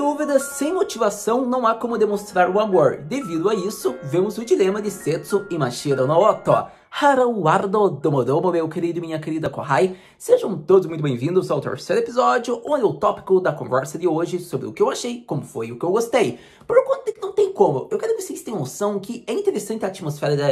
dúvida, sem motivação não há como demonstrar o amor. Devido a isso, vemos o dilema de Setsu e Mashiro no Oto. Haruardo Domodomo, meu querido e minha querida Kohai, sejam todos muito bem-vindos ao terceiro episódio, onde o tópico da conversa de hoje sobre o que eu achei, como foi o que eu gostei. Por conta que não tem como, eu quero que vocês tenham noção que é interessante a atmosfera da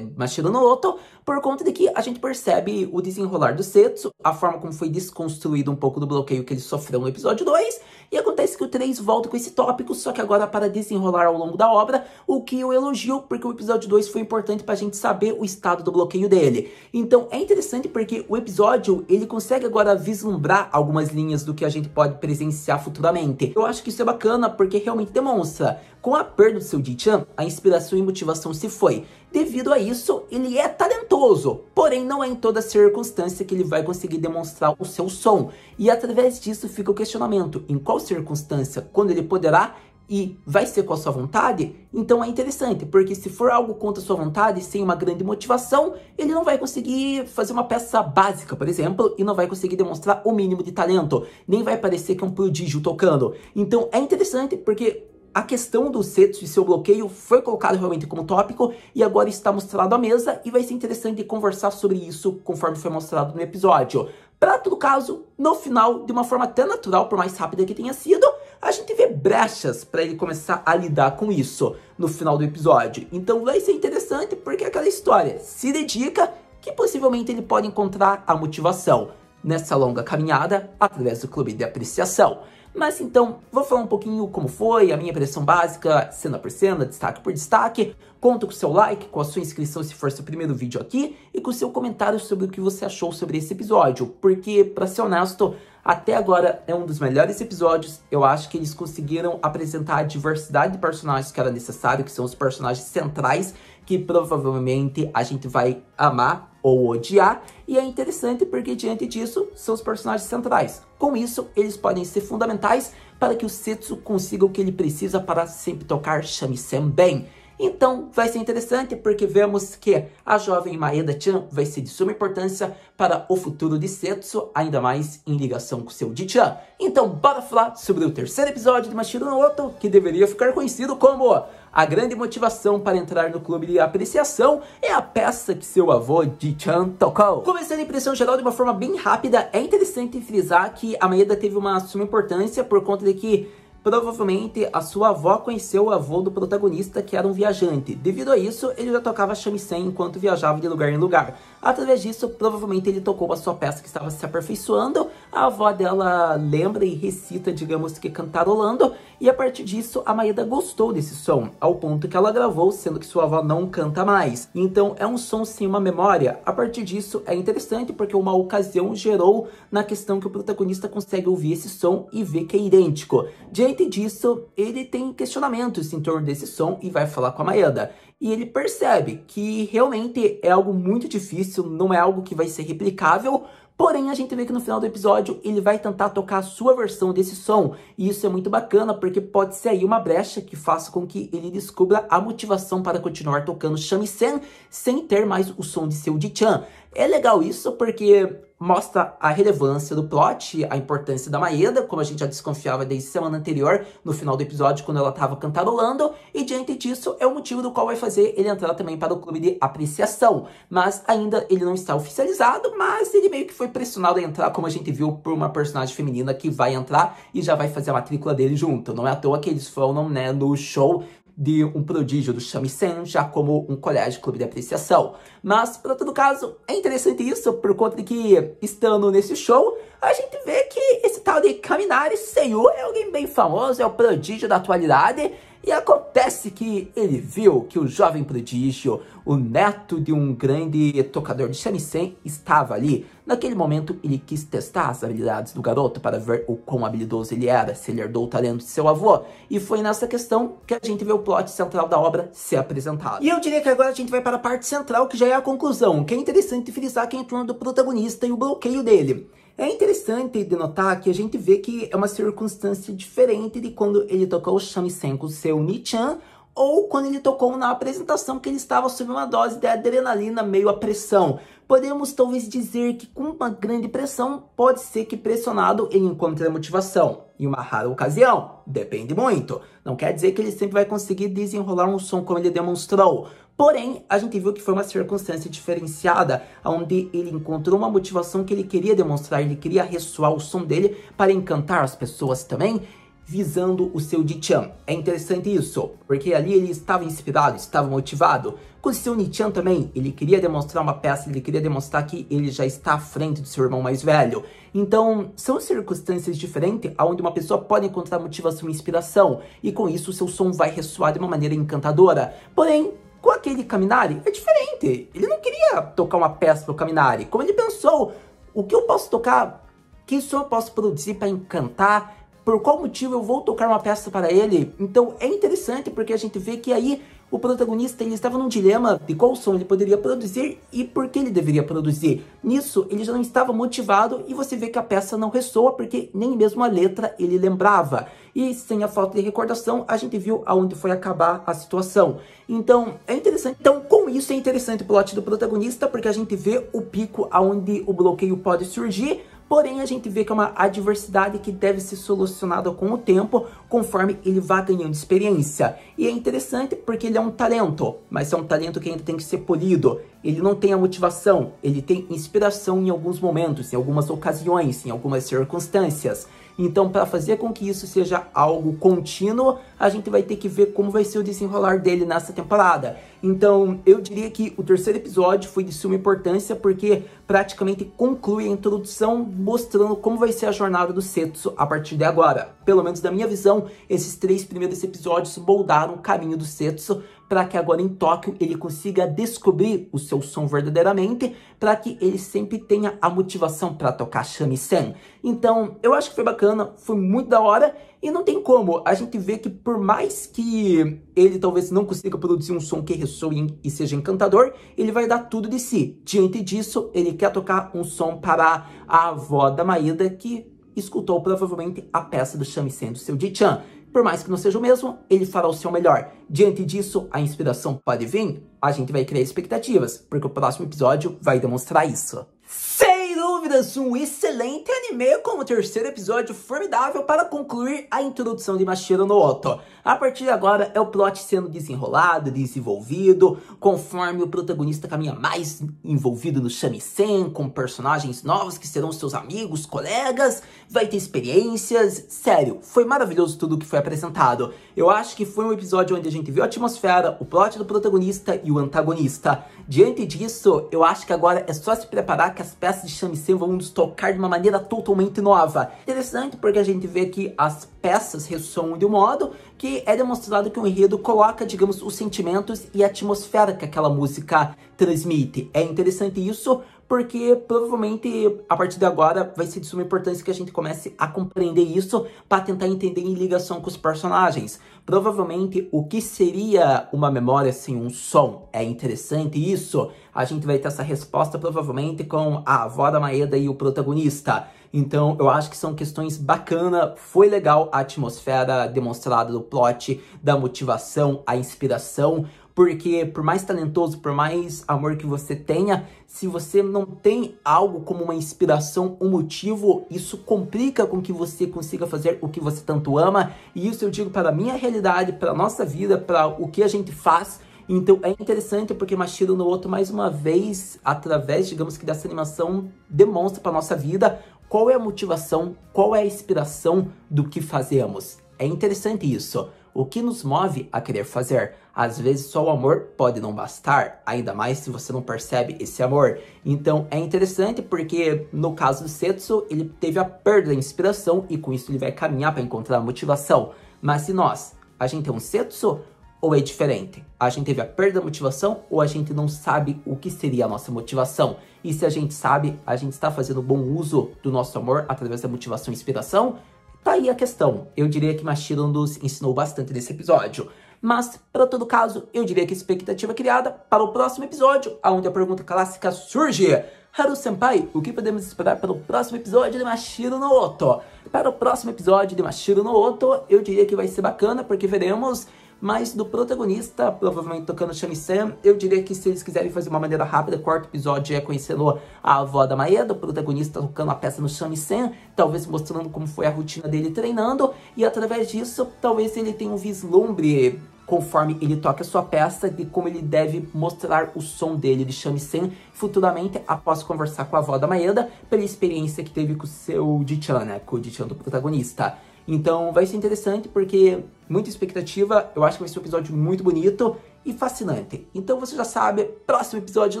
Mashiro no Oto, por conta de que a gente percebe o desenrolar do Setsu, a forma como foi desconstruído um pouco do bloqueio que ele sofreu no episódio 2, e acontece que o 3 volta com esse tópico, só que agora para desenrolar ao longo da obra, o que eu elogio, porque o episódio 2 foi importante pra gente saber o estado do bloqueio dele. Então é interessante porque o episódio, ele consegue agora vislumbrar algumas linhas do que a gente pode presenciar futuramente. Eu acho que isso é bacana porque realmente demonstra, com a perda do seu Ji-chan, a inspiração e motivação se foi. Devido a isso, ele é talentoso, porém não é em toda circunstância que ele vai conseguir demonstrar o seu som. E através disso fica o questionamento, em qual circunstância, quando ele poderá e vai ser com a sua vontade? Então é interessante, porque se for algo contra a sua vontade, sem uma grande motivação, ele não vai conseguir fazer uma peça básica, por exemplo, e não vai conseguir demonstrar o mínimo de talento, nem vai parecer que é um prodígio tocando. Então é interessante porque a questão do Setsu e seu bloqueio foi colocado realmente como tópico e agora está mostrado à mesa e vai ser interessante conversar sobre isso conforme foi mostrado no episódio. Para todo caso, no final, de uma forma até natural, por mais rápida que tenha sido, a gente vê brechas para ele começar a lidar com isso no final do episódio. Então vai ser interessante porque é aquela história, se dedica que possivelmente ele pode encontrar a motivação nessa longa caminhada através do clube de apreciação. Mas então, vou falar um pouquinho como foi, a minha impressão básica, cena por cena, destaque por destaque. Conto com o seu like, com a sua inscrição se for seu primeiro vídeo aqui e com o seu comentário sobre o que você achou sobre esse episódio. Porque, pra ser honesto, até agora é um dos melhores episódios. Eu acho que eles conseguiram apresentar a diversidade de personagens que era necessário, que são os personagens centrais, que provavelmente a gente vai amar ou odiar. E é interessante porque diante disso são os personagens centrais. Com isso, eles podem ser fundamentais para que o Setsu consiga o que ele precisa para sempre tocar shamisen bem. Então vai ser interessante porque vemos que a jovem Maeda-chan vai ser de suma importância para o futuro de Setsu, ainda mais em ligação com seu Ji-chan. Então bora falar sobre o terceiro episódio de Mashiro no Oto, que deveria ficar conhecido como a grande motivação para entrar no clube de apreciação é a peça que seu avô Ji-chan tocou. Começando a impressão geral de uma forma bem rápida, é interessante frisar que a Maeda teve uma suma importância por conta de que provavelmente a sua avó conheceu o avô do protagonista, que era um viajante. Devido a isso, ele já tocava shamisen enquanto viajava de lugar em lugar. Através disso, provavelmente ele tocou a sua peça que estava se aperfeiçoando. A avó dela lembra e recita, digamos que cantarolando. E a partir disso, a Maeda gostou desse som, ao ponto que ela gravou, sendo que sua avó não canta mais. Então é um som sem uma memória. A partir disso é interessante porque uma ocasião gerou na questão que o protagonista consegue ouvir esse som e ver que é idêntico. Diante disso, ele tem questionamentos em torno desse som e vai falar com a Maeda. E ele percebe que realmente é algo muito difícil, não é algo que vai ser replicável. Porém, a gente vê que no final do episódio ele vai tentar tocar a sua versão desse som. E isso é muito bacana, porque pode ser aí uma brecha que faça com que ele descubra a motivação para continuar tocando shamisen sem ter mais o som de seu Ji-chan. É legal isso porque mostra a relevância do plot, a importância da Maeda, como a gente já desconfiava desde semana anterior, no final do episódio, quando ela estava cantarolando, e diante disso é o motivo do qual vai fazer ele entrar também para o clube de apreciação. Mas ainda ele não está oficializado, mas ele meio que foi pressionado a entrar, como a gente viu, por uma personagem feminina que vai entrar e já vai fazer a matrícula dele junto. Não é à toa que eles foram, né, no show de um prodígio do shamisen, já como um colégio clube de apreciação. Mas, para todo caso, é interessante isso, por conta de que, estando nesse show, a gente vê que esse tal de Kaminari Seiyu é alguém bem famoso, é o prodígio da atualidade, e acontece que ele viu que o jovem prodígio, o neto de um grande tocador de shamisen, estava ali. Naquele momento, ele quis testar as habilidades do garoto para ver o quão habilidoso ele era, se ele herdou o talento de seu avô. E foi nessa questão que a gente vê o plot central da obra ser apresentado. E eu diria que agora a gente vai para a parte central, que já é a conclusão, que é interessante frisar que é em torno do protagonista e o bloqueio dele. É interessante de notar que a gente vê que é uma circunstância diferente de quando ele tocou o shamisen com o seu Ni-chan ou quando ele tocou na apresentação que ele estava sob uma dose de adrenalina meio à pressão. Podemos talvez dizer que com uma grande pressão, pode ser que pressionado ele encontre a motivação. em uma rara ocasião. Depende muito. Não quer dizer que ele sempre vai conseguir desenrolar um som como ele demonstrou. Porém, a gente viu que foi uma circunstância diferenciada, onde ele encontrou uma motivação que ele queria demonstrar, ele queria ressoar o som dele para encantar as pessoas também, visando o seu Dichan. É interessante isso, porque ali ele estava inspirado, estava motivado. Com o seu Nichan também, ele queria demonstrar uma peça, ele queria demonstrar que ele já está à frente do seu irmão mais velho. Então, são circunstâncias diferentes, onde uma pessoa pode encontrar motivação e inspiração, e com isso o seu som vai ressoar de uma maneira encantadora. Porém, com aquele Kaminari, é diferente. Ele não queria tocar uma peça pro Kaminari. Como ele pensou, o que eu posso tocar? Que som eu posso produzir para encantar? Por qual motivo eu vou tocar uma peça para ele? Então é interessante porque a gente vê que aí o protagonista ele estava num dilema de qual som ele poderia produzir e por que ele deveria produzir. Nisso ele já não estava motivado e você vê que a peça não ressoa porque nem mesmo a letra ele lembrava. E sem a falta de recordação a gente viu aonde foi acabar a situação. Então é interessante. Então com isso é interessante o plot do protagonista porque a gente vê o pico aonde o bloqueio pode surgir. Porém, a gente vê que é uma adversidade que deve ser solucionada com o tempo, conforme ele vá ganhando experiência. E é interessante porque ele é um talento, mas é um talento que ainda tem que ser polido. Ele não tem a motivação, ele tem inspiração em alguns momentos, em algumas ocasiões, em algumas circunstâncias. Então, para fazer com que isso seja algo contínuo, a gente vai ter que ver como vai ser o desenrolar dele nessa temporada. Então, eu diria que o terceiro episódio foi de suma importância, porque praticamente conclui a introdução, mostrando como vai ser a jornada do Setsu a partir de agora. Pelo menos da minha visão, esses 3 primeiros episódios moldaram o caminho do Setsu, para que agora em Tóquio ele consiga descobrir o seu som verdadeiramente, para que ele sempre tenha a motivação para tocar shamisen. Então, eu acho que foi bacana, foi muito da hora, e não tem como a gente ver que por mais que ele talvez não consiga produzir um som que ressoe e seja encantador, ele vai dar tudo de si. Diante disso, ele quer tocar um som para a avó da Maeda, que escutou provavelmente a peça do shamisen do seu Dichan. Por mais que não seja o mesmo, ele fará o seu melhor. Diante disso, a inspiração pode vir? A gente vai criar expectativas, porque o próximo episódio vai demonstrar isso. Sem dúvidas, um excelente anime com o terceiro episódio formidável para concluir a introdução de Mashiro no Oto. A partir de agora é o plot sendo desenrolado, desenvolvido, conforme o protagonista caminha mais envolvido no shamisen, com personagens novos que serão seus amigos, colegas, vai ter experiências. Sério, foi maravilhoso tudo o que foi apresentado. Eu acho que foi um episódio onde a gente viu a atmosfera, o plot do protagonista e o antagonista. Diante disso, eu acho que agora é só se preparar que as peças de shamisen vão nos tocar de uma maneira totalmente nova. Interessante porque a gente vê que as peças ressoam de um modo que é demonstrado que o enredo coloca, digamos, os sentimentos e a atmosfera que aquela música transmite. É interessante isso porque provavelmente a partir de agora vai ser de suma importância que a gente comece a compreender isso para tentar entender em ligação com os personagens. Provavelmente o que seria uma memória sem um som? É interessante isso? A gente vai ter essa resposta provavelmente com a avó da Maeda e o protagonista. Então eu acho que são questões bacanas, foi legal a atmosfera demonstrada do plot, da motivação, a inspiração, porque por mais talentoso, por mais amor que você tenha, se você não tem algo como uma inspiração, um motivo, isso complica com que você consiga fazer o que você tanto ama, e isso eu digo para a minha realidade, para a nossa vida, para o que a gente faz. Então é interessante porque Mashiro no Oto, mais uma vez, através, digamos que dessa animação, demonstra para nossa vida qual é a motivação, qual é a inspiração do que fazemos. É interessante isso. O que nos move a querer fazer? Às vezes só o amor pode não bastar, ainda mais se você não percebe esse amor. Então é interessante porque no caso do Setsu, ele teve a perda da inspiração e com isso ele vai caminhar para encontrar a motivação. Mas se nós, a gente é um Setsu ou é diferente? A gente teve a perda da motivação ou a gente não sabe o que seria a nossa motivação? E se a gente sabe, a gente está fazendo bom uso do nosso amor através da motivação e inspiração? Tá aí a questão. Eu diria que Mashiro nos ensinou bastante nesse episódio. Mas, para todo caso, eu diria que a expectativa criada para o próximo episódio, onde a pergunta clássica surge: Haru-senpai, o que podemos esperar para o próximo episódio de Mashiro no Oto? Para o próximo episódio de Mashiro no Oto, eu diria que vai ser bacana, porque veremos Mas do protagonista, provavelmente tocando Shamisen, eu diria que se eles quiserem fazer uma maneira rápida, quarto episódio é conhecendo a avó da Maeda, o protagonista tocando a peça no Shamisen, talvez mostrando como foi a rotina dele treinando, e através disso, talvez ele tenha um vislumbre, conforme ele toca a sua peça, de como ele deve mostrar o som dele de shamisen futuramente, após conversar com a avó da Maeda, pela experiência que teve com o seu Ji-chan, né, com o Ji-chan do protagonista. Então vai ser interessante porque muita expectativa, eu acho que vai ser um episódio muito bonito e fascinante. Então você já sabe, próximo episódio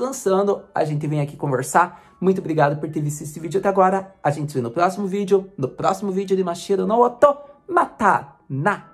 lançando, a gente vem aqui conversar. Muito obrigado por ter visto esse vídeo até agora. A gente se vê no próximo vídeo de Mashiro no Oto Matana!